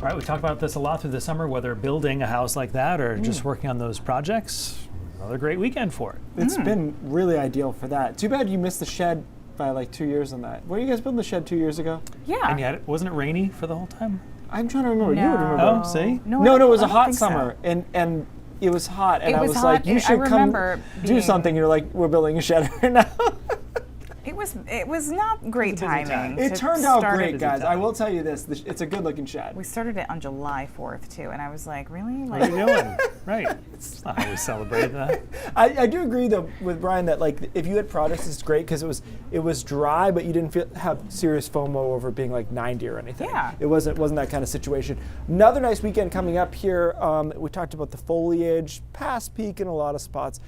Right, we talked about this a lot through the summer, whether building a house like that or just working on those projects. Another great weekend for it. It's been really ideal for that. Too bad you missed the shed by like 2 years on that. Were you guys building the shed 2 years ago? Yeah. And yet, wasn't it rainy for the whole time? I'm trying to remember. No. You would remember. Oh, see? No, it was a I don't hot think so. summer, and it was hot, and It I was was hot, like, you and I should come remember do being- something. You're like, we're building a shed right now. It was not great It was a busy time. timing. It to turned out start great, it. guys. I will tell you this: it's a good-looking shed. We started it on July 4th too, and I was like, really? What are you doing? Right. It's not how we celebrate that. I do agree though with Brian that like if you had products, it's great because it was dry, but you didn't have serious FOMO over being like 90 or anything. Yeah. It wasn't that kind of situation. Another nice weekend coming up here. We talked about the foliage, past peak in a lot of spots.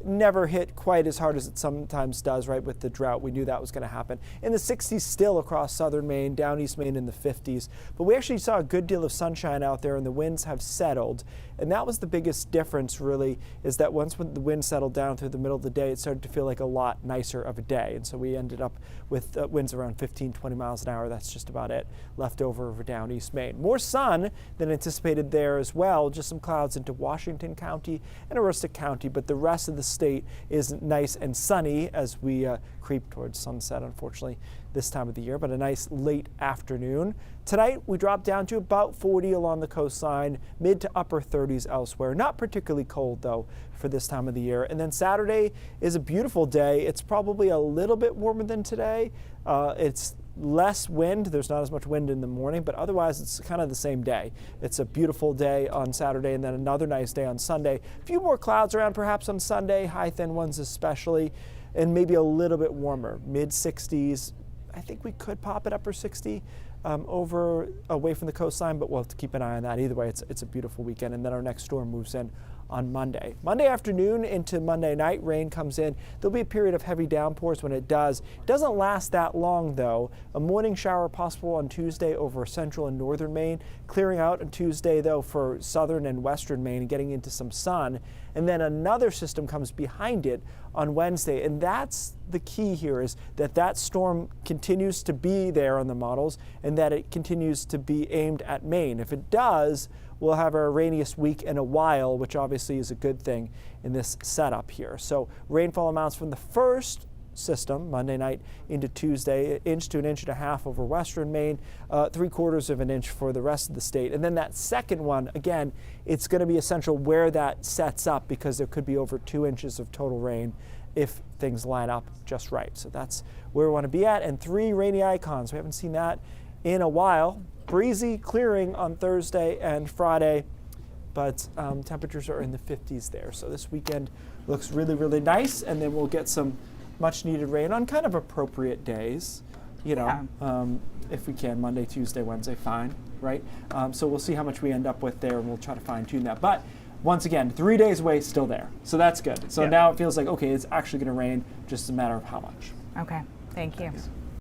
Never hit quite as hard as it sometimes does, right, with the drought. We knew that was going to happen. In the 60s still across southern Maine, down east Maine in the 50s. But we actually saw a good deal of sunshine out there, and the winds have settled. And that was the biggest difference, really, is that once when the wind settled down through the middle of the day, it started to feel like a lot nicer of a day. And so we ended up with winds around 15, 20 miles an hour. That's just about it left over down east Maine. More sun than anticipated there as well. Just some clouds into Washington County and Aroostook County, but the rest of the state is nice and sunny as we creep towards sunset, unfortunately, this time of the year, but a nice late afternoon. Tonight, we drop down to about 40 along the coastline, mid to upper 30s elsewhere. Not particularly cold, though, for this time of the year. And then Saturday is a beautiful day. It's probably a little bit warmer than today. It's less wind. There's not as much wind in the morning, but otherwise it's kind of the same day. It's a beautiful day on Saturday and then another nice day on Sunday. A few more clouds around perhaps on Sunday, high thin ones especially, and maybe a little bit warmer, mid 60s. I think we could pop it upper 60 over away from the coastline, but we'll have to keep an eye on that. Either way, it's a beautiful weekend, and then our next storm moves in on Monday. Monday afternoon into Monday night, rain comes in. There'll be a period of heavy downpours when it does. It doesn't last that long, though. A morning shower possible on Tuesday over central and northern Maine, clearing out on Tuesday, though, for southern and western Maine and getting into some sun. And then another system comes behind it on Wednesday. And that's the key here, is that storm continues to be there on the models and that it continues to be aimed at Maine. If it does, we'll have our rainiest week in a while, which obviously is a good thing in this setup here. So rainfall amounts from the first system, Monday night into Tuesday, 1 inch to 1.5 inches over western Maine, 3/4 of an inch for the rest of the state. And then that second one, again, it's going to be essential where that sets up because there could be over 2 inches of total rain if things line up just right. So that's where we want to be at. And 3 rainy icons. We haven't seen that in a while. Breezy clearing on Thursday and Friday, but temperatures are in the 50s there. So this weekend looks really, really nice, and then we'll get some much needed rain on kind of appropriate days, if we can, Monday, Tuesday, Wednesday, fine, right? So we'll see how much we end up with there, and we'll try to fine tune that. But once again, 3 days away, still there. So that's good. So now it feels like, okay, it's actually going to rain, just a matter of how much. Okay, thank you.